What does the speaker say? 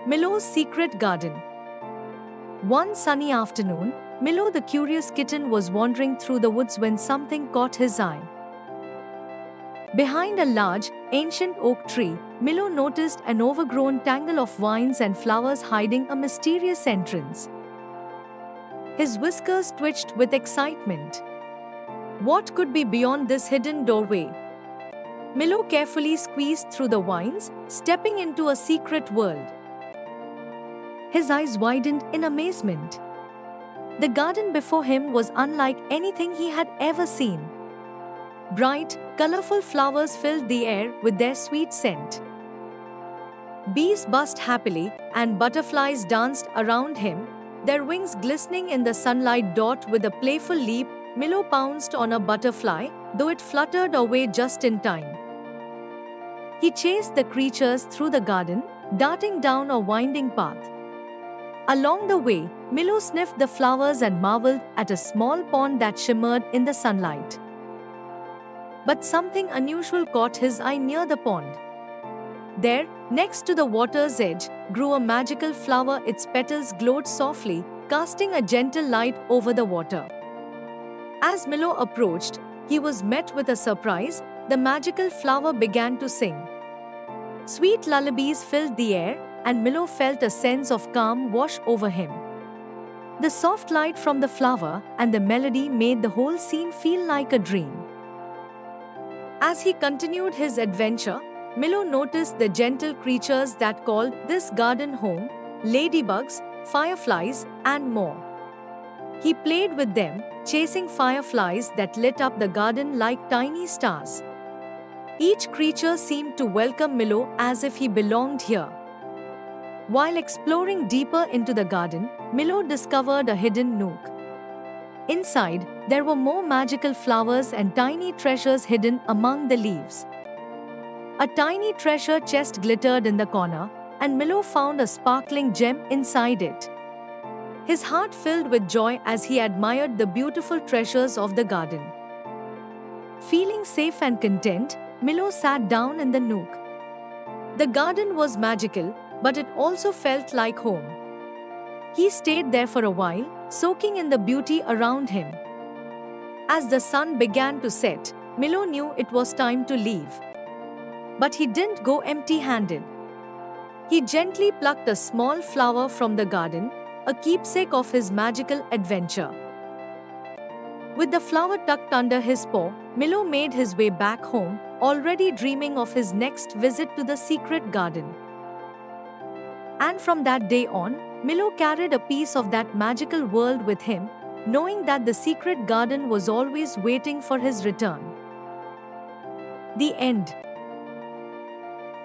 Milo's Secret Garden. One sunny afternoon, Milo the curious kitten was wandering through the woods when something caught his eye. Behind a large, ancient oak tree, Milo noticed an overgrown tangle of vines and flowers hiding a mysterious entrance. His whiskers twitched with excitement. What could be beyond this hidden doorway? Milo carefully squeezed through the vines, stepping into a secret world. His eyes widened in amazement. The garden before him was unlike anything he had ever seen. Bright, colorful flowers filled the air with their sweet scent. Bees buzzed happily, and butterflies danced around him, their wings glistening in the sunlight. With a playful leap, Milo pounced on a butterfly, though it fluttered away just in time. He chased the creatures through the garden, darting down a winding path. Along the way, Milo sniffed the flowers and marveled at a small pond that shimmered in the sunlight. But something unusual caught his eye near the pond. There, next to the water's edge, grew a magical flower. Its petals glowed softly, casting a gentle light over the water. As Milo approached, he was met with a surprise. The magical flower began to sing. Sweet lullabies filled the air, and Milo felt a sense of calm wash over him. The soft light from the flower and the melody made the whole scene feel like a dream. As he continued his adventure, Milo noticed the gentle creatures that called this garden home: ladybugs, fireflies, and more. He played with them, chasing fireflies that lit up the garden like tiny stars. Each creature seemed to welcome Milo as if he belonged here. While exploring deeper into the garden, Milo discovered a hidden nook. Inside, there were more magical flowers and tiny treasures hidden among the leaves. A tiny treasure chest glittered in the corner, and Milo found a sparkling gem inside it. His heart filled with joy as he admired the beautiful treasures of the garden. Feeling safe and content, Milo sat down in the nook. The garden was magical, but it also felt like home. He stayed there for a while, soaking in the beauty around him. As the sun began to set, Milo knew it was time to leave. But he didn't go empty-handed. He gently plucked a small flower from the garden, a keepsake of his magical adventure. With the flower tucked under his paw, Milo made his way back home, already dreaming of his next visit to the secret garden. And from that day on, Milo carried a piece of that magical world with him, knowing that the secret garden was always waiting for his return. The end.